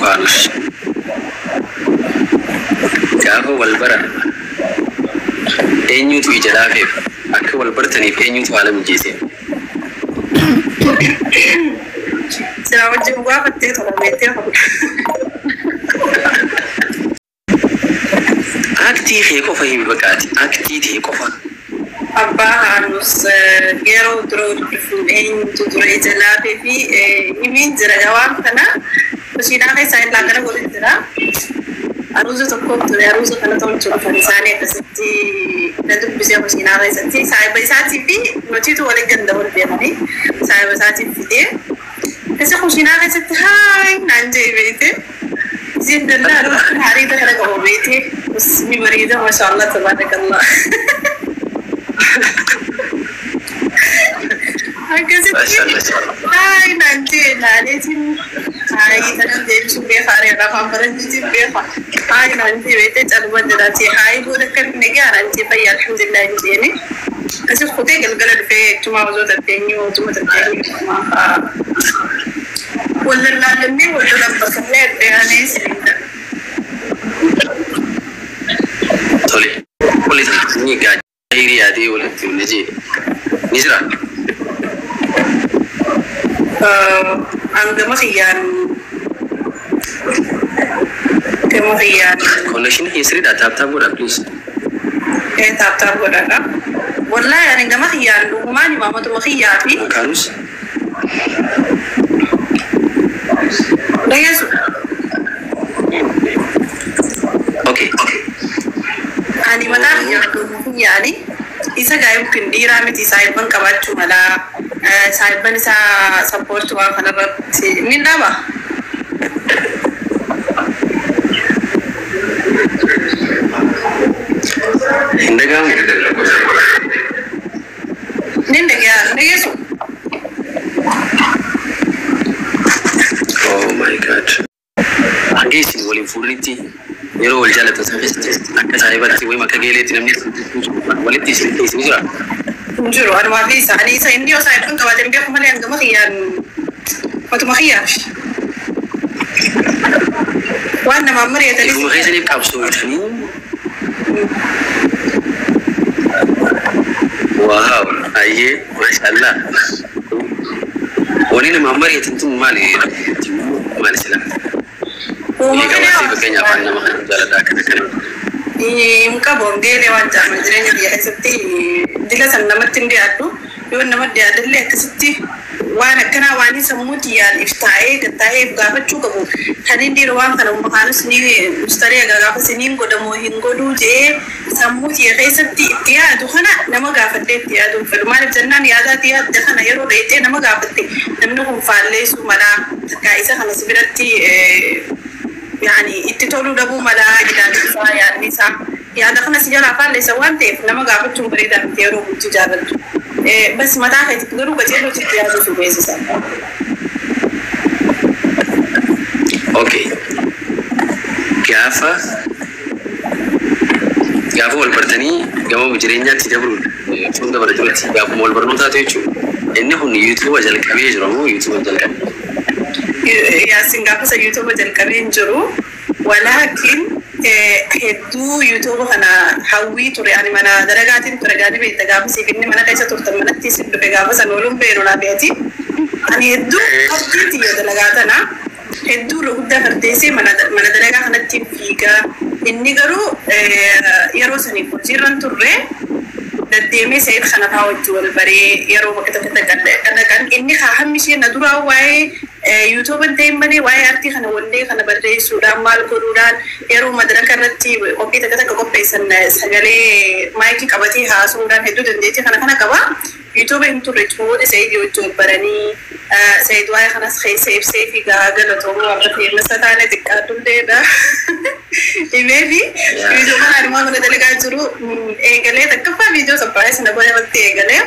فانوس كافو والبرا أنيو توي جلافي أكو والبرتني في أنيو توالم جيسي سلام عليكم وافدتي طلبتي أكتي خيكو فهيم بكاتي أكتي تيكو فا أبا عنوس غيرو درو أن تدري جلافي في يمين جرا جواب كنا بسينا كي ساين لاكنا قولي جرا أروزو تكون تري أروزو كنا تون تشوف فنسانة بسيتي ندوب بسيا بسينا كي سنتي ساي بساتي في نتيجة ولا جندا ولا بيماني ساي بساتي في دي بس خوشينا كي سنتي هاي نانجي بيتي زين الله روح حريدة كنا قبوا بيتي بس مي مريضة ما شاء الله تبارك الله هاي نانتي نانتي هاي تنام شو بيخاري رافع فرنجي بيخا هاي نانتي بيتي تلوان دلاتي هاي بودك نجار نانتي فيا الحمد لله نجيني بس خدي قلقل في تما وزود التانيو تما تانيو ما ولا لا لمي ولا لما كملت يعني سنين طولي قولي تني قاعد هيري هذه ولا تنجي نجرا عندما خيان كم خيان كونكشن يسري ده تاب ولا بليز إيه تاب ولا لا والله يعني عندما خيان وماني ماما تو خيان في كاروس لا يسوع اوكي أنا ما تعرف يعني إذا جاي ممكن ديرا متي سايبان كبار ملا سايبان إذا سبورت وافنا رت مين دابا هندكام نندكيا نيجسو oh my god أجيسي ولين فوريتي يرو الجالة تسافست أكثر عيباتي وين ما كجيلتي نمني ولتي سلتي نجرا نجرو أنا ما في ساني سايندي وسايبان كبار بيا كمان عندما خيان ما تو مخياش وأنا ما مريت لي يقوم خيسني بكابسو يتخني واو أيه ما شاء الله ولين ما مريت أنتم مالي سلام وما كنا بكينيا فانا ما خلنا جالة داك كنا muka bonge lewat zaman jirenya dia seperti jelas nama tindi atu yo nama dia adalah keseti wana kana wani samuti ya iftae katae gaba chuka bu tanin di ruang kana mahanu sini mustari gaba sini goda mo hingodu je samuti ya kai seperti dia tu kana nama gaba de dia tu firman jannan ya da dia kana yero rete nama gaba de namnu kum falle su mana kaisa kana sibirati يعني التطور ده بو ملا جدا يعني نسا يعني دخلنا سجارة فعل سوانتي لما قابلت شو بريدة بتيرو بتجارة بس ما تعرف تقدروا بتيرو تجارة في بيس سان اوكي كافة والبرتني قاموا بجرينيا تجبرون فون ده برجولتي قاموا والبرنوتا تيجوا إنه يوتيوب جل كبير جرامو يوتيوب جل كبير يا سنغافورة سيوتيوب جل كبير جرو ولكن هدو يوتيوب أنا حوي ترى يعني منا درجاتين ترجعني بيتجاب سيكني منا كيسة ترتمنا تيسي بيجاب سنولم بيرونا بيتي أنا هدو أبديتي درجاتنا هدو رغبة فرديسي منا درجة أنا تيم فيكا إني قرو يروسني فجيران ترى دديمي سيد خنا هاوت والبري يرو وقت كان إني خاهم مشي ندورا واي يوتيوب انتيمني واي أرتي خنا وندي خنا بدري سودان مال كورودان يرو مدرك رتي وقت كذا كوب بيسن سجلي مايكي كبتي ها سودان هدو دنديتي خنا كبا يوتيوب انتو ريتمود سيد يوتيوب براني سيد واي خنا سيف في جاجل تومو عبتي مثلا أنا تكاتم ده إيميلي يوتيوب أنا ما من دلقا جرو إيجالي تكفى فيديو سبرايز نقول وقت إيجالي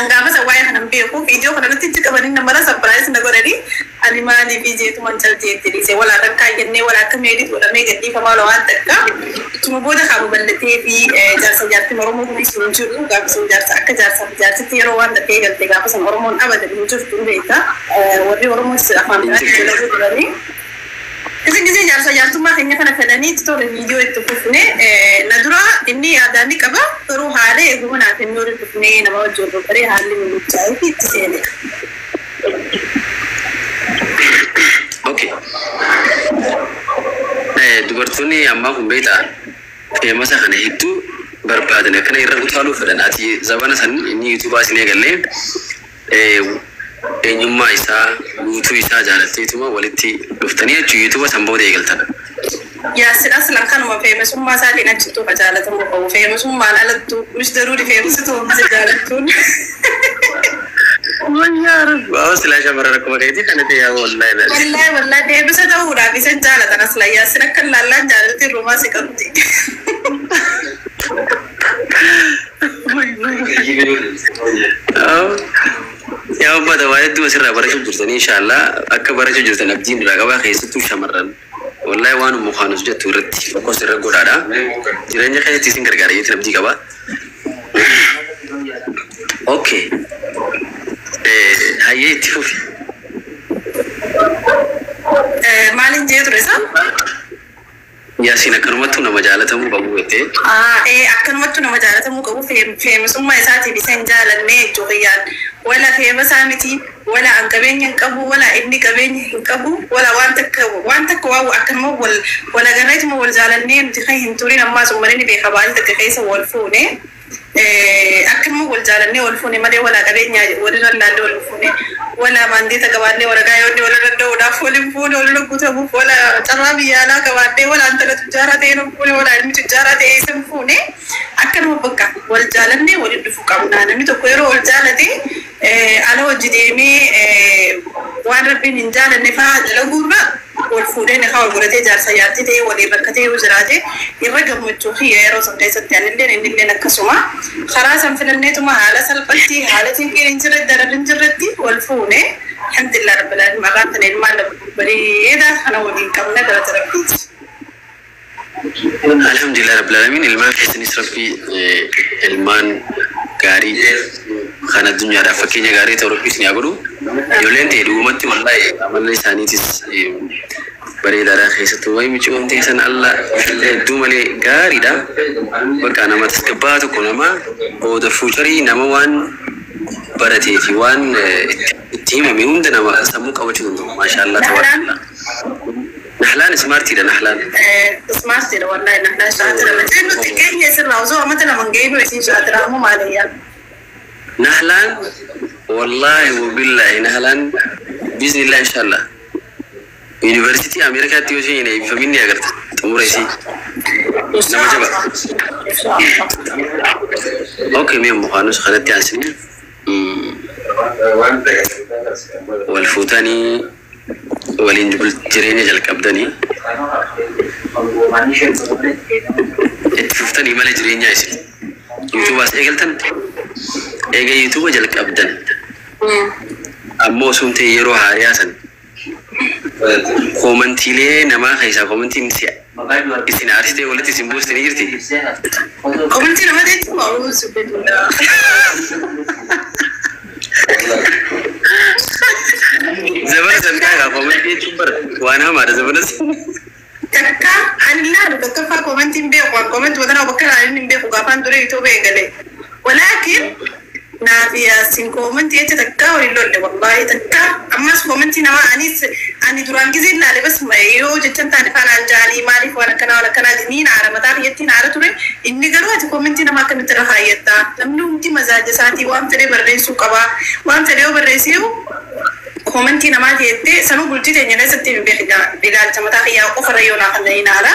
أنغام سواي خنا بيوكو فيديو خنا نتيجة كمان نمرة سبرايز نقول لي أنا ما لي فيديو تو منشل تيجي سي ولا ركاي جنني ولا كميدي ولا ميجدي فما لو أنت كا ثم بودا خابو بلتي في جالس جالس مرمو في سنجرو قام سنجالس أك جالس تيرو وان دكتي جالس قام سن مرمون أبدا بنشوف تقول بيتا وري مرمو سأفهم إذا كذا جالس جالس ما خلينا كنا فلاني تطور الفيديو يتفقني ندرا إني أداني كبا تروح عليه يقولون في النور يتفقني نما وجود بري هالي من الجاي في تسيني. أوكي. دكتورني أما هم بيتا مثلا خنا هيتو بربادنا كنا يرغب ثالو فلاناتي زمان سن إني يوتيوب أسني قال لي eenyummaa isaa guutuu isaa jaalatteetuma walitti dhuftanii jechuun yuutuuba sanboodee eegaltan. Yaasin aslan kanuma feemisummaa isaatiin achitti ufa jaalatamu qabu. Feemisummaan alattu mis daruuri feemisitu uffisa jaalattuun. Wayyaa rabbi. Waaw silaa shamarran akkuma keetii kana ta'e yaa wallahi. Wallahi deebisa ta'uudhaaf isan jaalatan aslan yaasin akka laallaan jaalatti rumaa si qabdi. يا أبا دوايد دو سر برا شو جرتني إن شاء الله أكبر برا شو جرتنا بدين رقابة خيستو شمرن والله وانو مخانس جت تورتي فكو سر قدارا جراني خير تيسين كرجاري يتنبدي كبا أوكي هاي تشوفي مالين جيت رسا يا سينا كرمتنا مجالتهم بقوته أكرمتنا مجالتهم بقوه في مسمى إساتي بسنجال النيت وغيان ولا في مسامتي ولا عن كبين ينكبو ولا ابني كبين ينكبو ولا وانتك واو أكرمو ولا جريت مو والجالنين تخيهم تورين أما سمريني بخبالي تكخيس والفوني أكرمو والجالنين والفوني مالي ولا كبين ولا لا والفوني ولا ماندي تكبالي ولا جايوني ولا ردو ولا فولي فوني ولا لقطة ولا ترابي على كبالي ولا أنت تجارة تين فوني ولا علم تجارة تيسم فوني أكرمو بكا والجالنين ولدفو كمنا نمي تكويرو والجالتي على وجديمي وان ربي نجال النفاع لغورا والفودين خاول غرتي جار سيارتي دي ولي بركتي وزراجي يرغب متوخي يرو سمتي ستان اللي نكسوما خراسا في النيتو ما على سلفتي حالتي كي انجر درنجرتي والفونه الحمد لله رب العالمين مرات المال بريده انا ودي كمنا درتربيت الحمد لله رب العالمين المان في سنس ربي المان غاري خان الدنيا دا فكينيا غاري توربيس ني اغدو يولين تي دومتي والله عمل لسانيتس بريدا دا خيستو وي ميچون تيسن الله دوملي غاري دا بقى انا ما تسكباتو كونما بود فوتشري نما وان برتي في وان تيم ميون دنا ما سمو قوچو ما شاء الله تبارك الله نحلان سمارتي ده نحلان سمارتي ده والله نحلان شاطرة لأنه تكين يصير موضوع مثلا من جايبه يصير شاطرة مو ماليا نحلان والله وبالله نحلان بإذن الله إن شاء الله يونيفرسيتي أمريكا تيوشي هنا فمني أقدر تمر شيء نما جبا أوكي ميم مخانوس خدت عسني والفوتاني ولين جبل جريني جل كبدني اتفتني مال جريني عايشين يوتيوب اس ايغلتن ايغا يوتيوب جل كبدن امو سنتي يرو هارياسن كومنتي لي نما خيسا كومنتي نسي اسين ارستي ولتي سيمبوس تنيرتي كومنتي نما ديت اعوذ بالله زمان كذا كومنتي تشبر وانا ما زمان تكا أنا لا بتكفى كومنتي بيقوا كومنت وأنا بكرة على بيقوا كافان دوري يتوبة يقلي ولكن نافيا سين كومنتي يتتكا ويلول والله تكا أما كومنتي نما أني دوران كذي لا بس ما يو جتن تاني فانا جالي مالي فانا كنا ولا كنا جنين على مدار يتين على توري إني قالوا كومنتي نما كنت رهايتا لمنو أنتي مزاج ساتي وام تري بريسو كبا وام تريو بريسيو كومنتي نما جيتي سنو بولتي تاني لا ستي بيجال تما تاخيا أخرى يونا خلينا على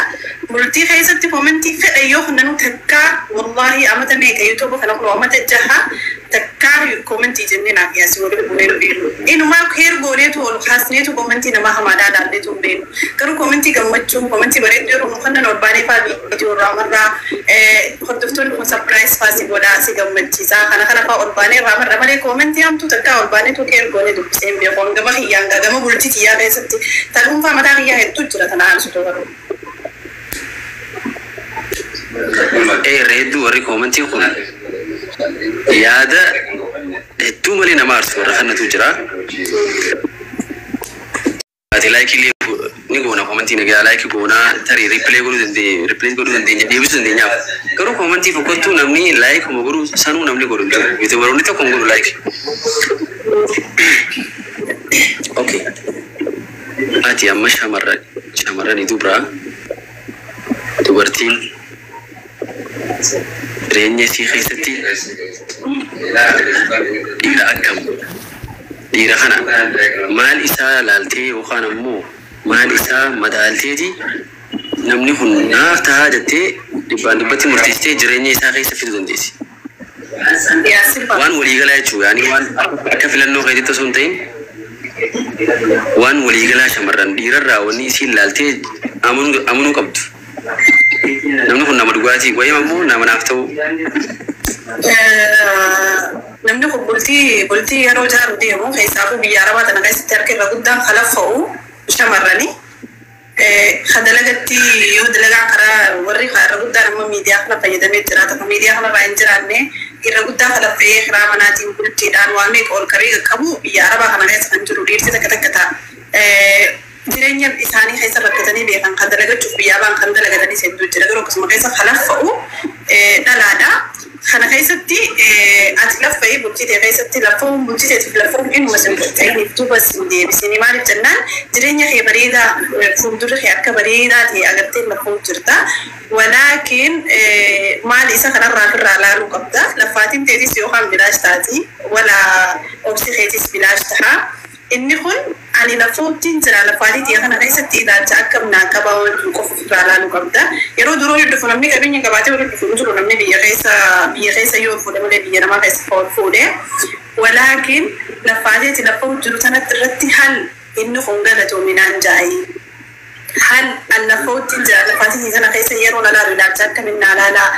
بولتي خي ستي كومنتي في أيوه خننو تكا والله أما تنيك يوتيوب خلنا كلوا أما تجها تكا كومنتي جنينا فيها سووري بوليرو بيرو إنه ما خير بوليتو ولا خاصنيتو كومنتي نما هم عدا دالتو بيرو كرو كومنتي كمتشو كومنتي بريد يرو مخنا نورباني فابي يجو رامرا خدفتون كون سبرايز فاسي بودا سي كمتشي سا خنا فا أورباني رامرا مالي كومنتي هم تو تكا أورباني تو خير بولي دو بسيم بيو gama hiyanga gama bulti tiya ga satti talun fa mata hiya hettu jira tana an suto garo redu wari commenti kun yada hettu mali na mars wara khana tu jira ati like li ni goona commenti nagaa like goona tarii replay godhu dandeenya deebisuu dandeenya garuu commenti fokkottuu namni like mo godhu sanuu namni godhu YouTube baroonni tokko godhu like okay ati amma shamarran dubra dubartiin reenya si keessatti dhiira akkam dhiira kana maal isaa laaltee yookaan ammoo maal isaa madaalteeti namni kun naaf ta'a jettee dhibbatti murteessitee jireenya isaa keessa fiduu dandeessi. Waan waliigalaa jechuudha yaani waan akka filannoo keetitti osoo hin ta'in waan waliigalaa shamarran dhiirarraa wanni isiin laaltee amanuu qabdu. Namni kun nama dhugaatii wayima ammoo nama naaf ta'u. Namni kun bultii yeroo jaaru deemu keessaafu biyya arabaa tana keessatti harka irra guddaan kalaffa'u shamarranii. Kadalagatti yoo dalagaa karaa warri irra guddaan amma miidiyaa kana fayyadamee jiraata. Miidiyaa kana irraa hin jiraanne irra guddaa kalaffa'ee karaa manaatiin bultiidhaan waan meeqa ol karii qabu biyya arabaa kana keessa kan jiru dhiirti takka ta'a. Jireenya isaanii keessa rakkatanii beekan kan dalagachuuf biyyaa baan kan dalagatanii seentuu jira garuu akkasuma keessa kalaffa'u dhalaadha. Kana keessatti ati laffa'ee bulchitee keessatti laffa'uun bulchiteetiif laffa'uun innuma simbootaniif duuba sin deebisanii maaliif jennaan jireenya kee bareedaa fuuldura kee akka bareedaa ta'e agartee laffa'uu jirta. Walaakiin maali isa kanarraa irraa laaluu qabda. Laffaatiin teetis yookaan bilaash taati wala obsi keetis bilaash ta'a. Inni kun ani lafoottiin jira lafaatiitii kana keessatti ilaalcha akka minaa qabaa wanti qofa irraa laaluu qabda. Yeroo duroo dhufu namni qabeenya qabaatee warri dhufu jiru namni biyya keessa yoo fuudhe malee biyya namaa keessa fuudhe. Walaakiin lafaatiitii lafa jiru sanatti irratti hal inni kun galatoominaan jaa'ii. Hal lafoottiin jira lafaatiitii sana keessa yeroo laaluu ilaalcha akka minaa laalaa.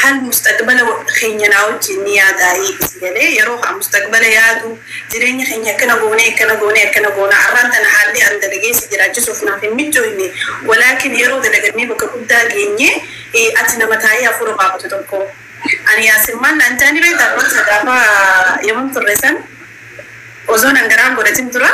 Hal mustaqbala keenya naa wajjin ni yaadaa'ii galee yeroo mustaqbala yaadu jireenya keenya akkana goone arraan tana haalli an dalageessi jiraachisuuf naaf hin mijoofne walaakiin yeroo dalagannee bakka guddaa geenye ati nama taa'ee hafuura baafatu tokko. Ani yaasimmaan naan jaani beektaa gosa gaafa yommuu turre san osoo nangaraan godhatin tura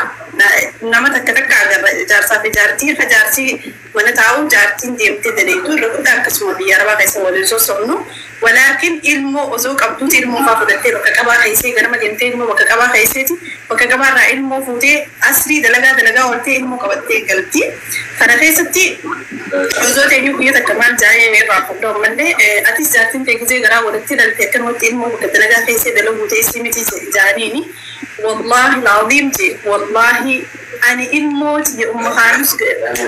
nama takka agarra jaarsaa fi jaartii mana taa'u jaartiin deemtee daleetu irra guddaa akkasuma biyya arabaa keessa waliin sossomnu walaakiin ilmoo osoo qabduuti ilmoo faa fudhattee bakka qabaa keessee ganama deemtee ilmoo bakka qabaa keesseeti bakka qabaarraa ilmoo fuutee asrii dalagaa ooltee ilmoo qabattee galti. Kana keessatti osoo teenyuu guyyaa takka maal jaayee irraa fudhaa mallee atis jaartiin teegisee garaa godhattee dhaltee akkanumatti ilmoo bakka dalagaa keessee dalaguu teessii miti jaaniini. والله العظيم والله أنا الموت يا أم خالص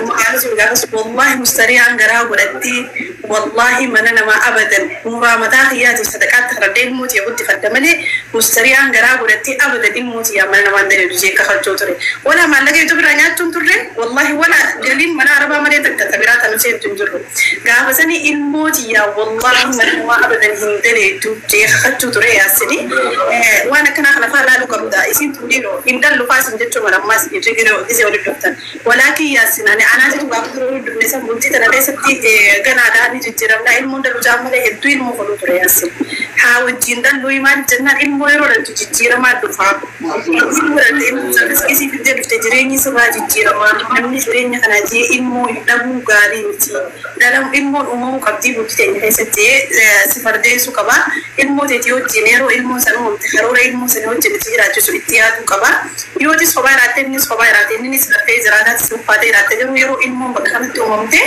وقالت والله مستريعا قرا ولدي والله ما أنا ما أبدا مرامتها هي تصدقات تردين الموت يا بدي فدمني مستريعا قرا ولدي أبدا الموت يا ما أنا ما أدري رجيك خرجوتري ولا ما لقيت تبرانيات تنتظر والله ولا قليل من أربعة مرات تكتبرات أنا شيء تنتظر قابسني الموت يا والله ما أنا ما أبدا هندري تجي خرجوتري يا سيدي وأنا كنا خلفها لا لقبضة إسين تقولينه إن دلوا فاسم جتوا من أماس يجيكوا إذا ولد دكتور ولكن يا سناني أنا جت بقول دبلسة بنتي ترى ليست كندا نيجيرم لا إلمون دلوا جامله يدوي المفروض ترى يا سن حاول جندن لوي ما جنن إلمون يرون تجيرم ما دفع بس كيسي في الدنيا تجريني سبعة تجيرم ما نمني تجريني أنا جي إلمون يدمو قاري متي dalam ilmu umum kabdi bukti ini seperti seperti sukaba ilmu tetiyo jenero ilmu sanu harura ilmu sanu jeneti raja su ittihadu kaba yoti sobai rate ni seperti zaradat sufade rate jaru yero ilmu bakal tu umumte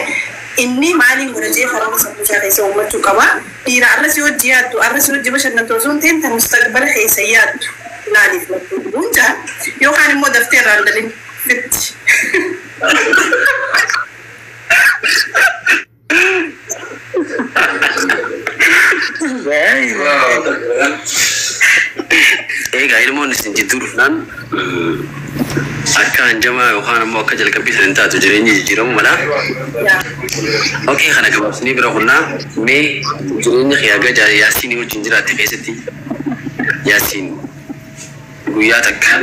ini maling guraje haram sabu jare se umat kaba ira arras yo jihadu arras yo jibashan tozun ten ta mustaqbal haysiyat nani bunja yo kan mo daftar randalin fit ilmoon isin jidduu dhufnaan akka hanjamaa yookaan ammoo akka jalqabbii hin taatu jireenyi jijjiiramu mala. Okay, kana gabaabsinii bira hunnaa mee jireenya kiyaagaa Yaasiinii wajjin jiraatte keessatti Yaasiin guyyaa takka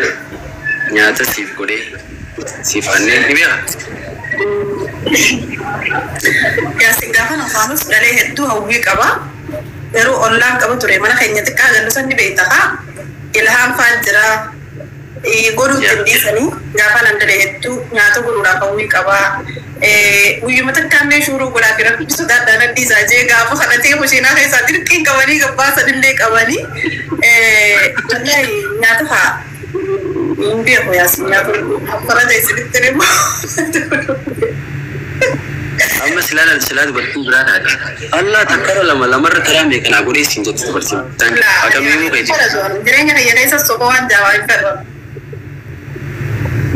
nyaata siif godhee siif kanneen ni beekaa? Yaasiin gaafa nafaamus dhalee hedduu hawwii qaba. Garuu ollaan qaba ture mana keenya xiqqaa gallu sanni beektaa ilhaan faan jira godhuu dandeessanii gaafa nan dale hedduu nyaata godhuudhaaf hawwii qabaa. Guyyuma takkaannee shuuruu godhaa fi rabbisu daadhaan addiisaa jee gaafa kadhatee hosheenaa keessaa dirqiin qabanii gabbaasan illee qabanii nyaata fa'a. Hin beeku yaasin nyaata farada isinitti deemu. Amma silaala dubartiin biraa taate. Allah takkara lama irra karaa meeqanaa godhee siin jettu dubartiin. Akkamii muka iti. Jireenya kiyya keessa soba waan jaawaa hin fedhu.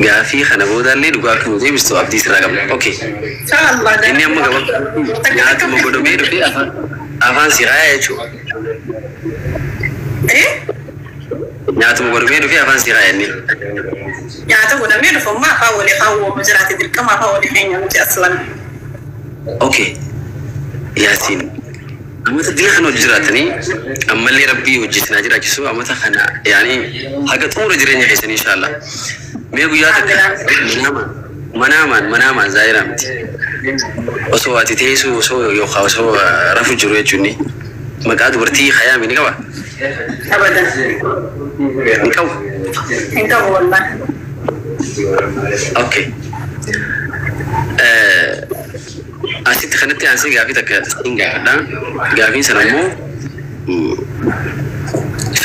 Gaafii kana boodaallee dhugaa akka nu deebistu abdii sirraa qabna. Okay. Inni amma gaba nyaatuma godhamee dhufee afaan siraayaa jechuudha. Nyaatuma godhamee dhufee afaan siraayaa inni. Nyaata godhamee dhufu ammaa afaan walii kaawwamu jiraate dirqama afaan walii keenya nuti aslan. Okay. Yaasiin. Amata dila kana hojii jiraatanii ammallee rabbii hojjetinaa jiraachisu amata kana yaani haga xumura jireenya keessanii inshaallah. Mee guyyaa takka manaamaan zaahira miti. Osoo ati teessu yookaan osoo rafu jiru jechuun maqaa dubartii hayaami ni qaba? Abadan. Ni qabu? Hin qabu wallahi. Okay. Asitti kanatti aansee gaafii takka hin gaafadha. Gaafiin sana immoo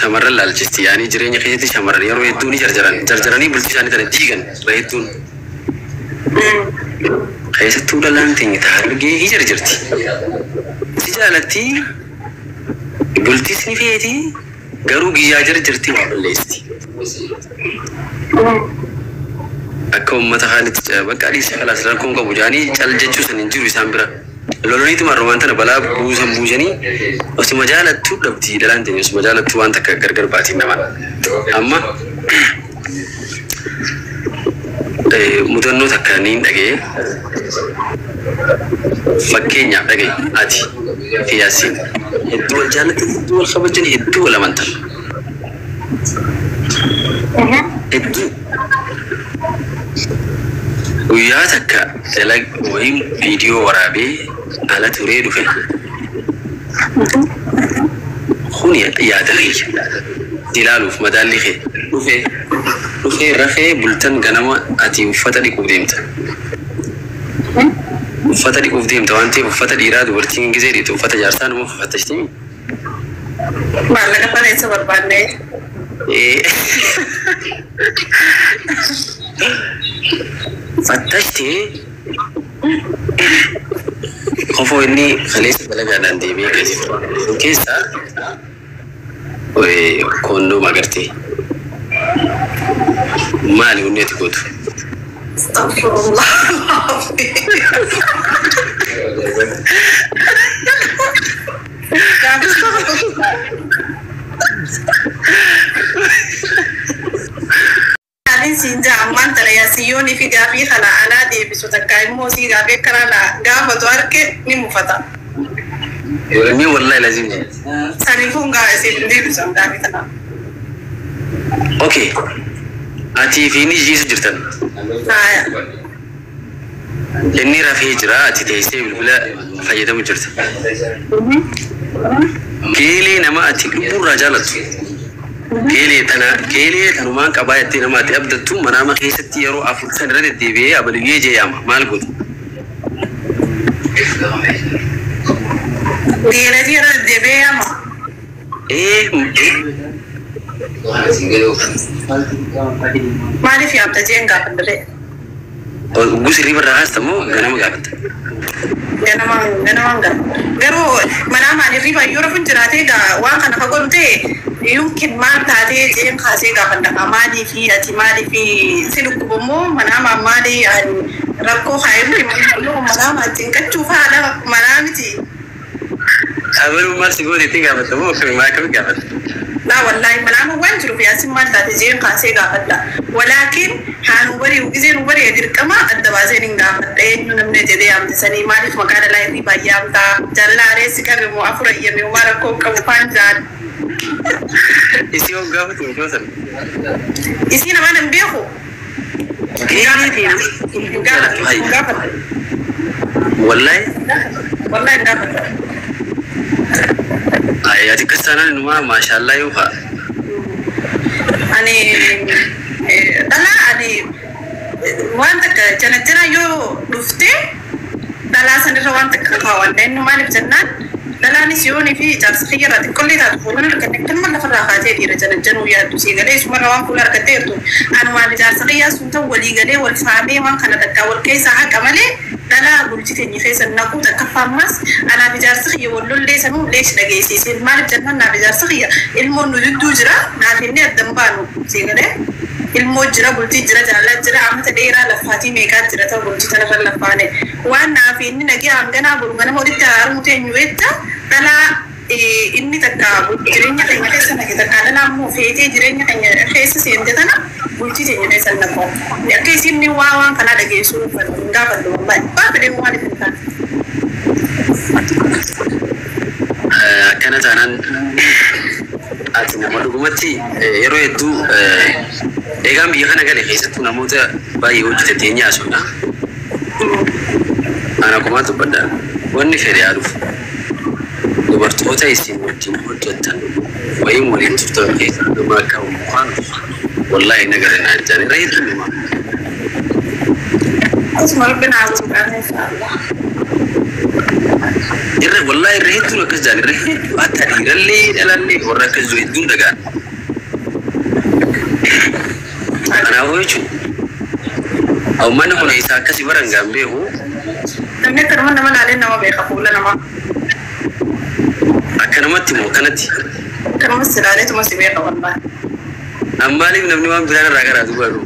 shamarran laalchisti yaani jireenya keessatti shamarran yeroo hedduu ni jarjaranii bultii isaanii tana diigan hedduun. Keessattuu dhalaan teenya taargee hi jarjarti. Si jaalatti bultiis ni feeti garuu guyyaa jarjarti waa balleesti. Akka uummata haalitti bakka dhiisee kalaas rakkoon qabu jaanii cal jechuu san hin jiru isaan bira. Loloniituma romaan tana balaa buusanii osuma jaalattuu dhabdi dhalaan teenya osuma jaalattuu waan takka gargar baatiin namaan. Amma mudannoo takka niin dhagee fakkeenyaaf dhagee ati fi Yaasiin hedduu wal jaallatan hedduu wal kabajan hedduu wal amantan. Hedduu guyyaa takka wayiin viidiyoo waraabee ala turee dhufe. Kun yaada kiyya ilaaluuf madaalli kee dhufee rafee bultan ganama ati uffata dhiquuf deemta. Uffata dhiquuf deemta waan ta'eef uffata dhiiraa dubartiin gizee dhiitu uffata jaarsaa nama uffattashti. Maallaqa bareessa barbaannee. Fattashti kofoo inni kaleessa dalagaadhaan deemee gadi keessaa koondoo magartee maali hundi ati gootu? Sinja amman tara Yaasiyoonii fi gaafii kana alaa deebisu takka immoo si gaafii kana gaafatu harke ni mufata. Ni wallahi lazim. Sani kun gaafii deebisu gaafii kana. Okay. Ati fi ni jiisu jirtan. Haya. Inni rafee jira ati teessee bilbila fayyadamu jirta. Geelee nama ati dhugurraa jaalatu. Geelee tanumaan qabaa jettee nama ati abdattu manaama keessatti yeroo afur san irra deddeebi'ee abaliyyee jee yaama maal gootu? Geelee irra deddeebi'ee yaama? Maaliif yaamta jeen gaafadhale? Gusirrii barraa haastamoo ganama gaafatta? Ganamaan gaafadha. Garuu manaa maaliif yoo rafuun jiraatee waan kana fagoon ta'e yumkin maal taatee jeen kaasee gaafadha. Maaliif ati maaliif si dhukkubammoo manaa maali rakkoo haayimu manaa maatiin qachuuf haala manaa miti. Abaluu maal si gooteetti gaafattamoo akkamitti gaafatta? لا والله ملامو وين جرو في اسم مال تاتي جين قاسي قافدا ولكن هانو بري وزين وبري يدير كما الدبازين قافدا انو نمني جدي ام سني مالف مكان لا يبي بايام تا جلا ريس كان مو افر يمي وماركو كم فانجان isi on gaafatu josan isi na mana mbeho gaafata wallahi gaafata ay ati kasana numa mashallah yuha ani دلا أني وانتك جنتنا يو دفتي دلا سنرى وانتك خاوان لأنه ما نبجنان دلا نسيوني في جالس خيرات كل ذا تقولون لكن كل مرة فرقات هذه رجال جنو يا دوسي قليش مرة وان كلها كتيرتو أنا ما نجالس خيا سنتو ولي قلي والفامي وان كان تكاول كيس حق عملي دلا قلت تاني خيس النقود كفامس أنا بجالس خيا ولول ليس مو ليش لقيسي سيد ما نبجنان أنا بجالس خيا المون نجدو جرا نافيني الدمبانو سيقولي الموجرة قلتي جرا جالات جرا عم تديرا لفاتي ميكات جرا تو قلتي تلفا لفاني وانا فيني نجي عم جنا بروغنا مودي تعرف متين يويتا تلا إني تكابو جريني كنا كيسا نكى تكالا نامو فيتي جريني كنا كيسا سيندتنا قلتي تيجي كيسا نكو يا كيسي مني واوان كنا لجيسو فنجا بدو ما بدي موالي فنكان كانت أنا أتنا مدومتي يرويدو إيجام بيخنا قال خيسة نموذج باي وجه تيني أسونا أنا كمان تبدأ واني فري أعرف dubartoota isin wajjin hojjetan wayii waliin turtan keessa dhumaa qabu waan wallahi nagarinaa jaan reetu nima asma rabbina azubana inshallah irre wallahi reetu lakas jaan reetu ata diralle dalanne warra kazu idun daga ana hoju aw man kuna isa kasi baranga mbehu namne karman nama nale nama be khafula nama كلمتي مو كانتي كلمة سلالة ما سبيها والله أما لي من أبني بلاد راكرا دوبارو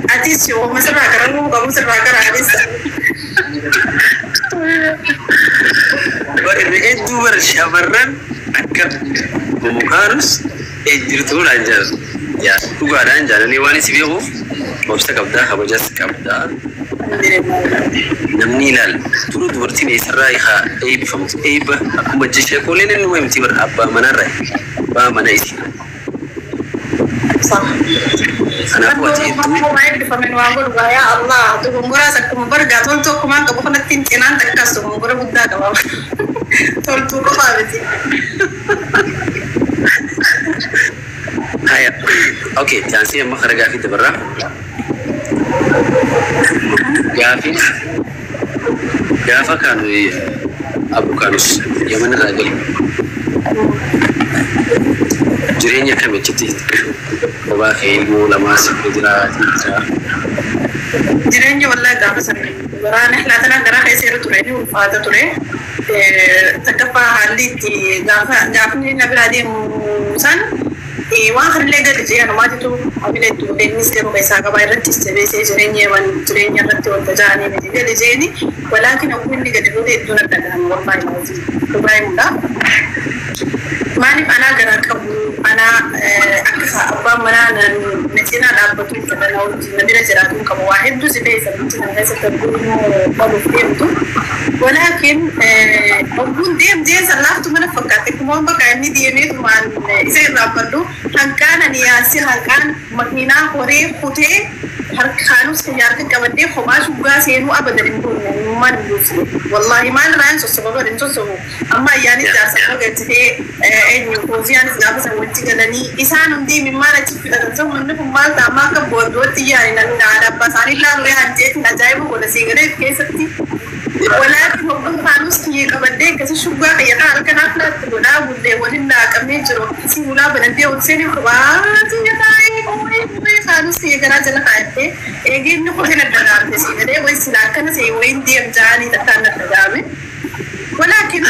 أتيس يوم ما سبع كرامو كم سبع كراميس وإيه دوبار شابرن أكر بمكانوس إجرتون أنجز يا تقول أنجز نيواني سبيه وبستك أبدا خبجس كأبدا نمني لال ترو دورتين إسرائيها أي بفهمت أي به أكو مجلس كلنا إنه يمتي برأبا منارة با منايسي صح أنا أقولي ما يبدو فمن وأقول يا الله تقوم براسك مبرجع تقول كمان كبخنا تنتين تكاسو مبرج بدا كمان تقول خالتي هيا أوكي جانسي أما خرجا في تبرع جافا كانوا أبو كانوس يمن الرجل جرينيا كم يجتي وبا خيل مولا ماسك بدرات جرينيا والله جافا سنة برا نحن تنا درا خيسير تريني وفاتا تري تكفى حالي جافا نبرادي موسان وآخر اللي قال جي أنا ما جتو عملت بالنسبة كانوا بيساقا بايرتي استبيسي جرينيا جرينيا رتي والتجاني بدي قال جيني ولكن أقول اللي قال يقولي دون التجاني والله العظيم إبراهيم ده ماني أنا قرأت أنا أكثر أبا منا نسينا لابتو كذا لو نبينا جراتهم كم واحد دوسي بيسا نسينا هذا تقولوا قالوا فيمتو ولكن أقول ديم سلافتو من فكرت كمان بكاني ديمي كمان إذا رابطو هنكان نياسي هنكان مكينا هوري خوتي هركانوس كيارك كمدي خماش وقا سينو أبدا ما ندوسي والله ما نران سوسبا رنجو سو أما يعني جالسة قلت هي إني كوزيان سجابة سوتي كلاني إنسان دي مما نشوف تنسون منه فمال تاما كبودوتي يعني نادا بس أنا لا ليه هنجيت نجايبه ولا سيجرت كيستي ولكن هم فانوس كي كبدي كذا شو بقى يا كان أكلت ولا ولا ولا كمية جرو كسي ولا بندي وتسيني خواتي يا تاي فانوس كي كنا جل خايفة إيجي نقول هنا الدرام تسيجرت ويسلا كنا سي وين دي أمجاني تكان الدرامي ولكن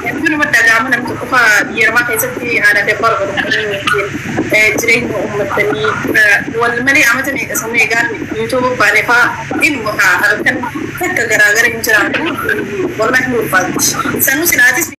يمكن ما الدرام نم تكفى يرمى كيستي أنا تبغى جرين أمتني والملي عمتني كسمي قال يوتيوب بانفا إن مكان هذا كان تكجرا جرين جرا والله نور فاضي سنو سناتي